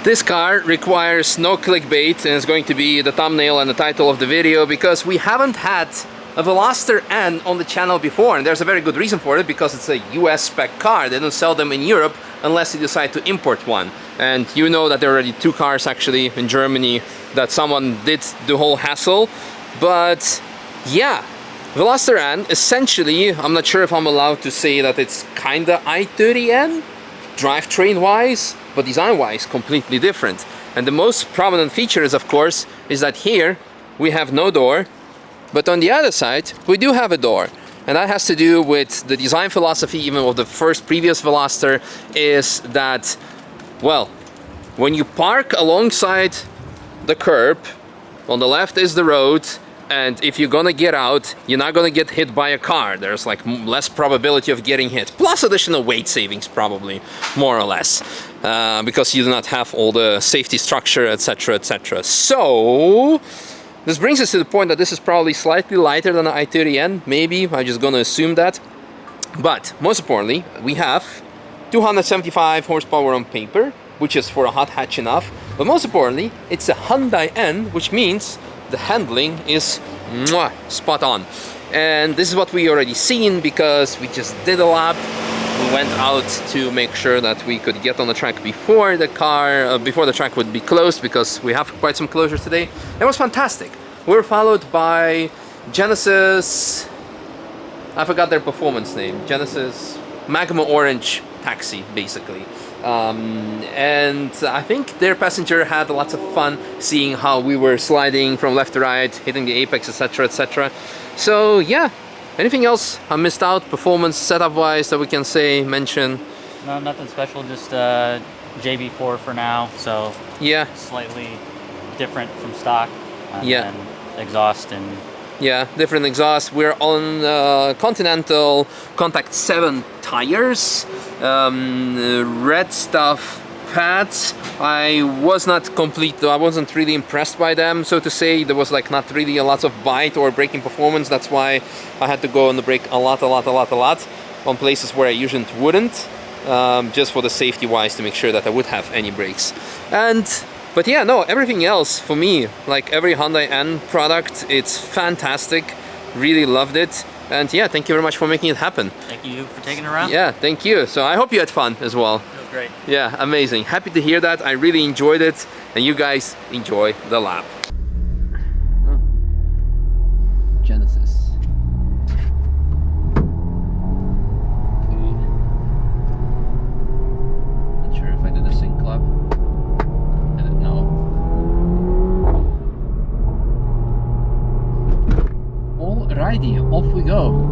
This car requires no clickbait, and it's going to be the thumbnail and the title of the video because we haven't had a Veloster N on the channel before, and there's a very good reason for it because it's a US spec car. They don't sell them in Europe unless you decide to import one. And you know that there are already two cars actually in Germany that someone did the whole hassle. But yeah, Veloster N, essentially, I'm not sure if I'm allowed to say that it's kinda i30N, drivetrain wise, but design wise completely different. And the most prominent feature is, of course, is that here we have no door, but on the other side we do have a door. And that has to do with the design philosophy even of the previous Veloster, is that, well, when you park alongside the curb, on the left is the road, and if you're gonna get out, you're not gonna get hit by a car. There's like less probability of getting hit, plus additional weight savings probably, more or less, because you do not have all the safety structure, etc, etc. So this brings us to the point that this is probably slightly lighter than the i30N, maybe, I'm just gonna assume that. But most importantly, we have 275 horsepower on paper, which is for a hot hatch enough. But most importantly, it's a Hyundai N, which means the handling is spot on. And this is what we already seen because we just did a lap. We went out to make sure that we could get on the track before the track would be closed, because we have quite some closures today. It was fantastic. We were followed by Genesis, I forgot their performance name, Genesis Magma Orange Taxi, basically. And I think their passenger had lots of fun seeing how we were sliding from left to right, hitting the apex, etc, etc. So yeah, anything else I missed out performance setup wise that we can mention? No, nothing special, just JB4 for now, so yeah, slightly different from stock. Yeah, and exhaust and yeah, different exhaust. We're on Continental Contact 7 tires, red stuff pads. I wasn't really impressed by them, so to say. There was like not really a lot of bite or braking performance. That's why I had to go on the brake a lot on places where I usually wouldn't, just for the safety wise, to make sure that I would have any brakes. But yeah, no, everything else for me, like every Hyundai N product, it's fantastic. Really loved it. And yeah, thank you very much for making it happen. Thank you for taking it around. Yeah, thank you. So I hope you had fun as well. It was great. Yeah, amazing. Happy to hear that. I really enjoyed it. And you guys enjoy the lap. Oh. Genesis. Okay. Not sure if I did a sync clap. Alrighty, off we go.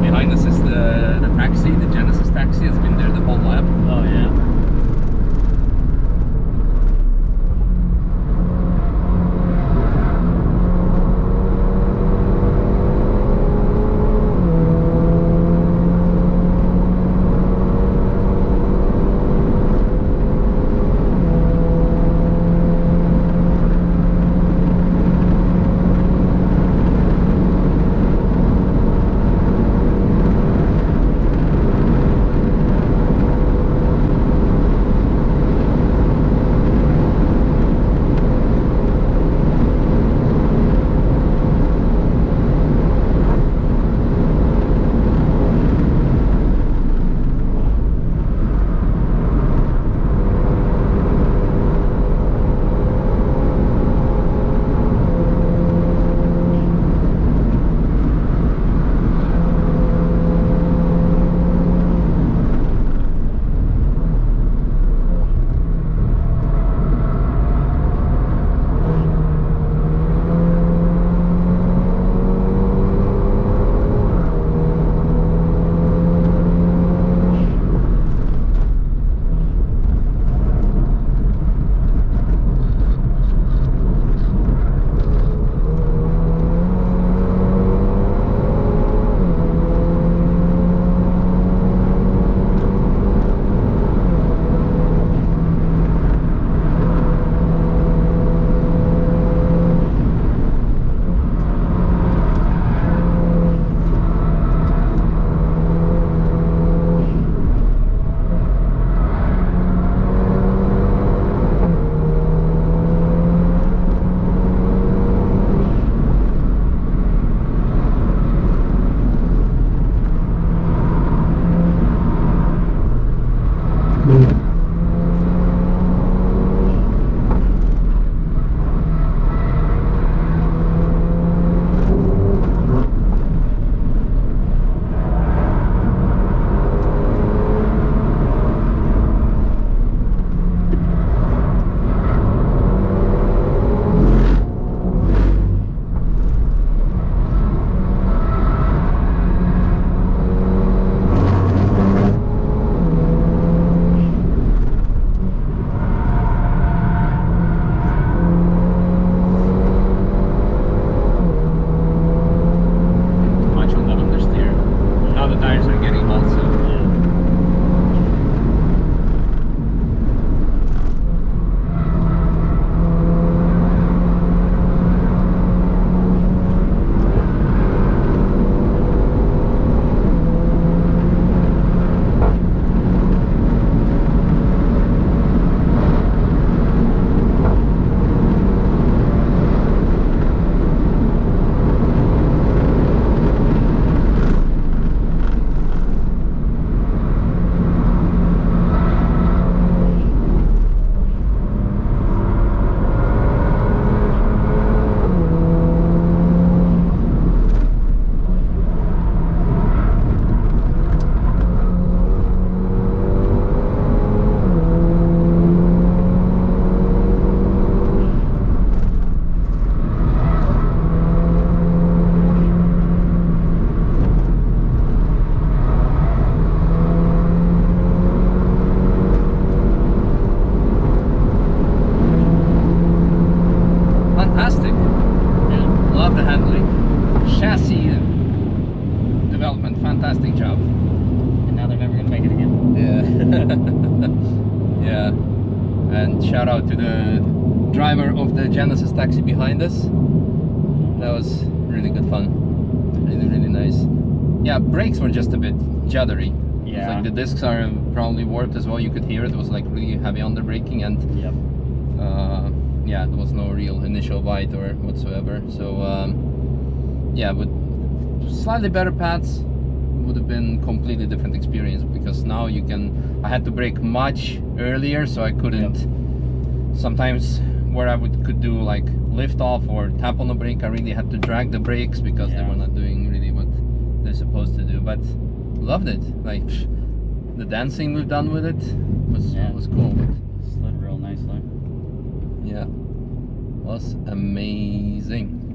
behind us is the taxi, the Genesis taxi. It's been there the whole lap. Oh yeah. fantastic job. And now they're never going to make it again. Yeah. Yeah. And shout out to the driver of the Genesis taxi behind us. That was really good fun. Really, really nice. Yeah, brakes were just a bit juddery. Yeah. It's like the discs are probably warped as well. You could hear it. It was like really heavy under braking, and Yep. yeah, there was no real initial bite or whatsoever. So yeah, with slightly better pads, would have been completely different experience, because now you can. I had to brake much earlier, so I couldn't. Yep. Sometimes where I could do like lift off or tap on the brake, I really had to drag the brakes because they were not doing really what they're supposed to do. But loved it. Like the dancing we've done with it was cool. But slid real nicely. yeah, was amazing.